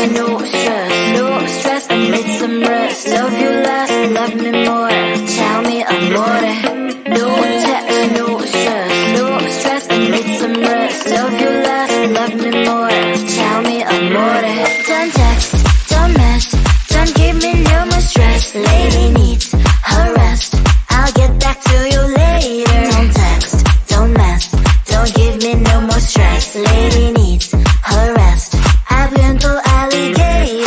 no stress, no stress, I need some rest. Love you less, love me more, tell me amore. No text, no stress, no stress, I need some rest. Love you less, love me more, tell me amore. Don't text, don't mess, don't give me no more stress. Lady needs her rest, I'll get back to you later. Don't text, don't mess, don't give me no more stress. Lady needs her rest, I've been to alligator.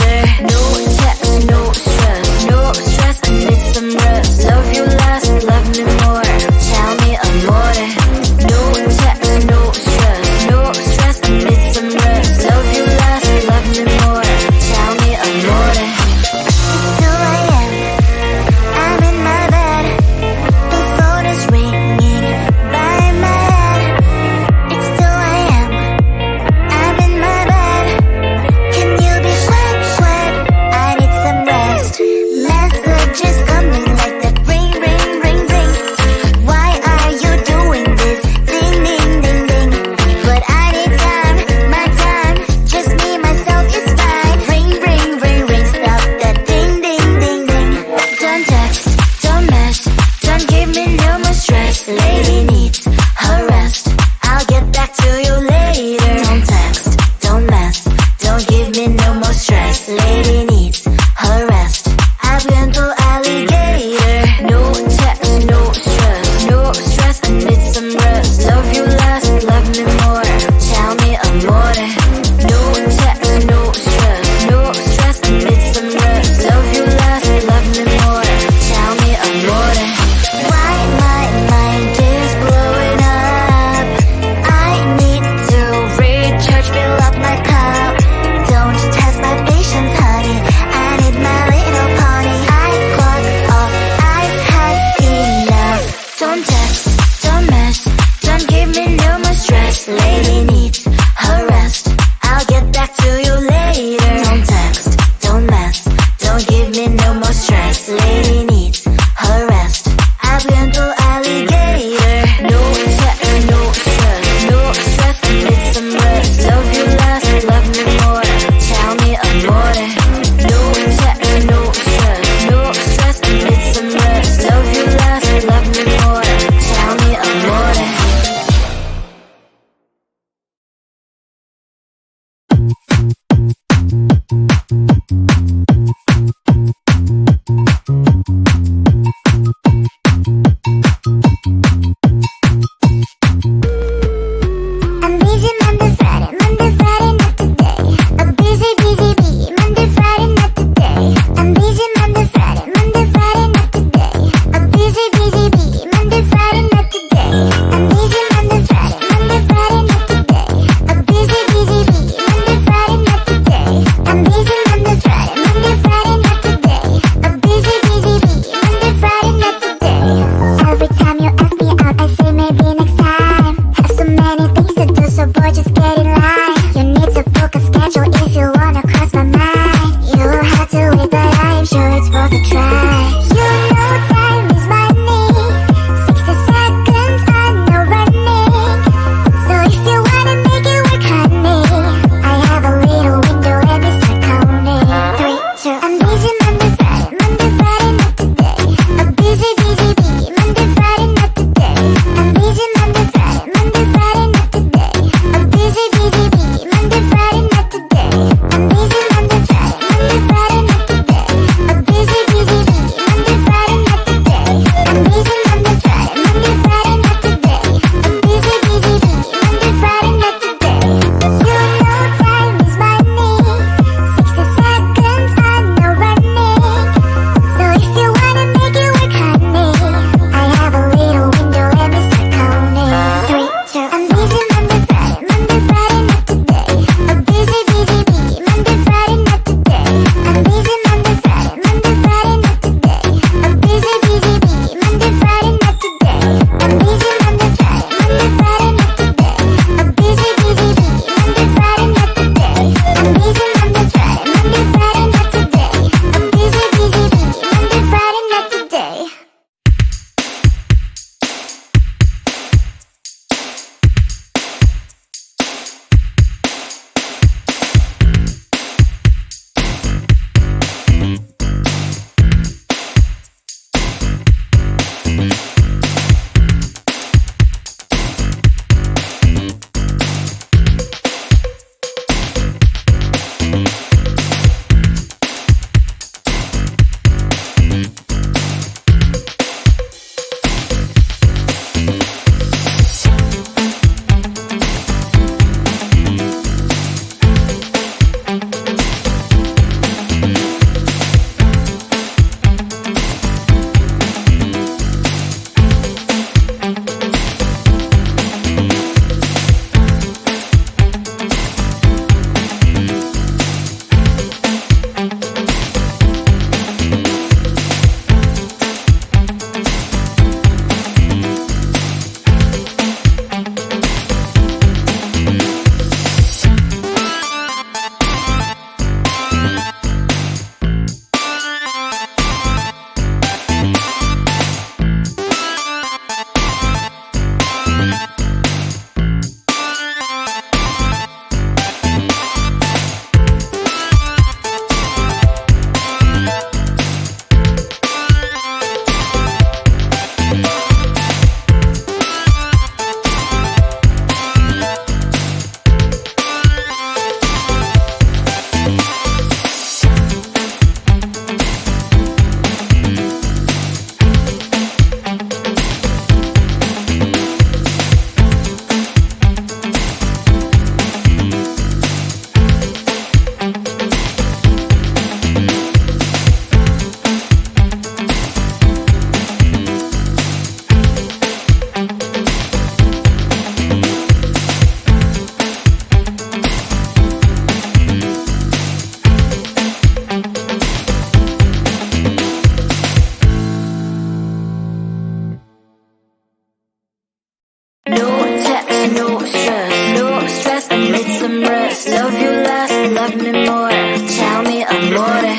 Love you less, love me more. Tell me amore.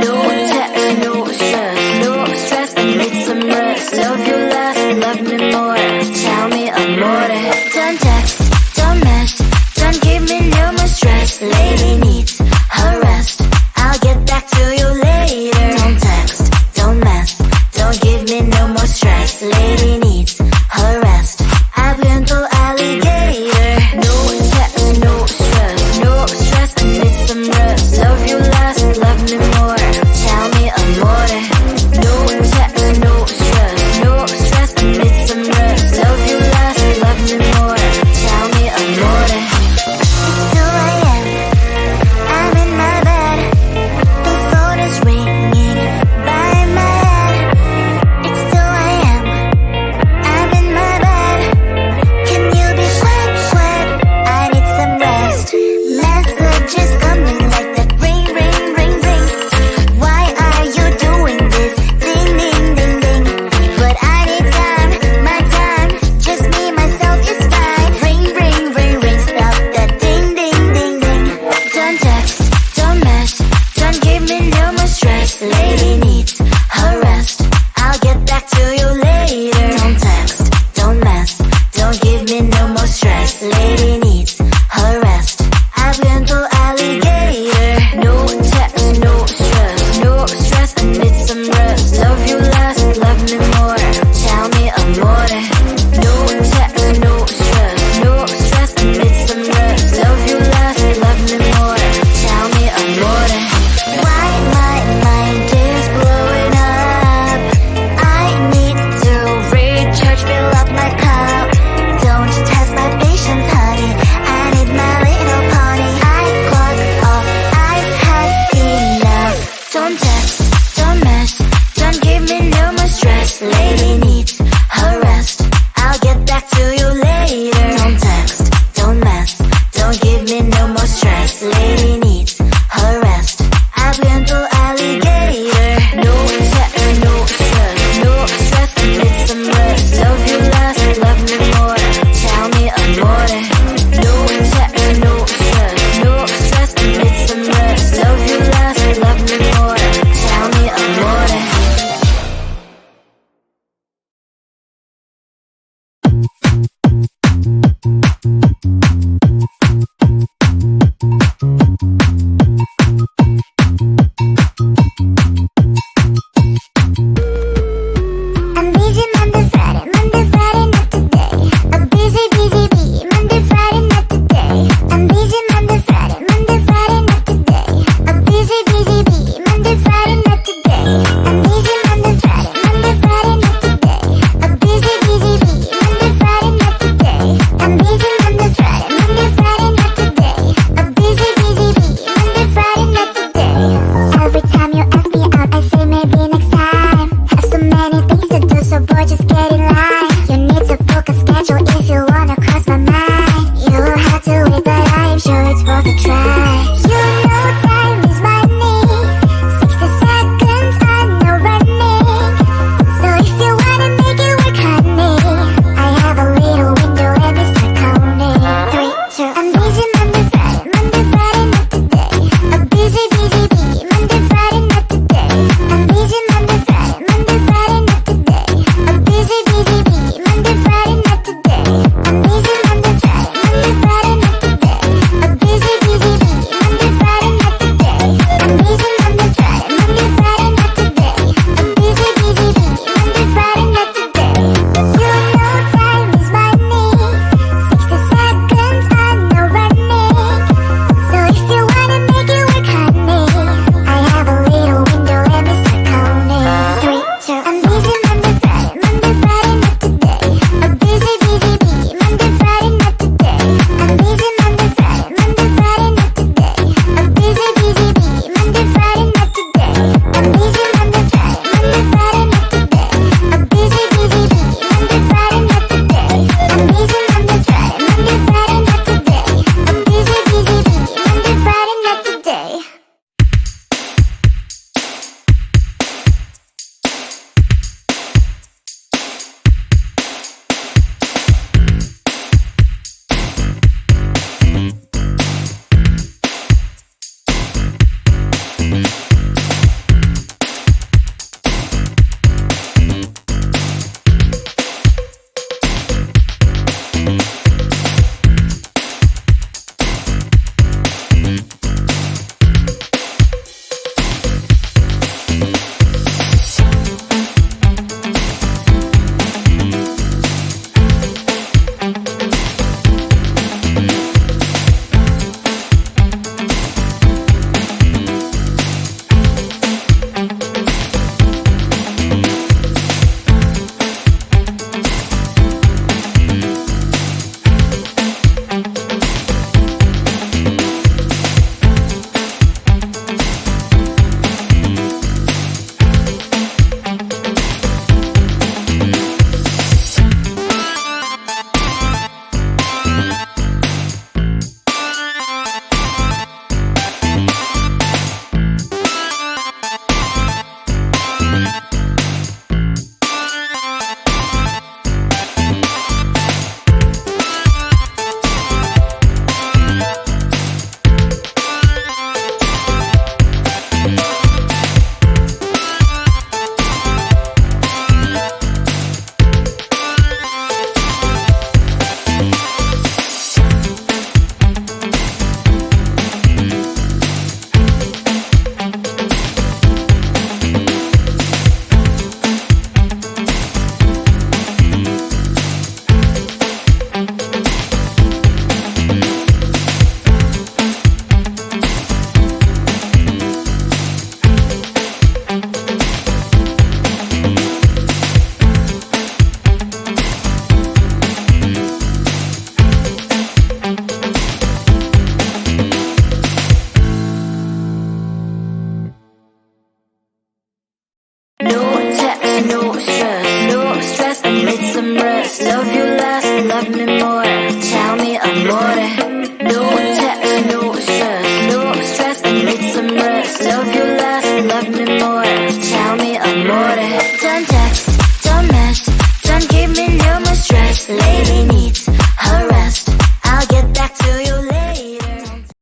No text, no stress. No stress, I need some rest. Love you less, love me more. Tell me amore. Don't text, don't mess. Don't give me no more stress. Lady needs her rest. I'll get back to you later. Don't text, don't mess. Don't give me no more stress. Lady needs her rest. I've been to alligator. No text, no stress. No stress, I need some rest. Love you less, love me more. Tell me amore. No text, no stress. No stress, I need some rest. Love you less, love me more. Tell me amore. It's 2 a.m. I'm in my bed. The phone is ringing by my head. It's 2 a.m. I'm in my bed. Can you be quiet? I need some rest. Messages coming like that. Ring, ring, ring, ring. Why are you doing this? Ding, ding, ding, ding. But I need time, my time. Just me, myself is fine. Ring, ring, ring, ring. Stop that ding, ding, ding, ding. Don't text, don't mess. Don't give me no more stress. Lady needs her rest. I'll get back to you later. Don't text, don't mess. Don't give me no more stress. Lady needs her rest. I've been to alligator. No text, no stress. No stress, I need some rest. Love you less, love me more. Tell me amore. No text, no stress. No stress, I need some rest. Love you less, love me more. Tell me amore. Why my mind is blowing up? I need to recharge, fill up my cup. Don't test my patience, honey. I need my little pony. I clock off, I've had enough. Don't text, don't mess. Don't give me no more stress. Lady needs her rest. I'll get back to you later. Don't text, don't mess. Don't give me no more stress. Lady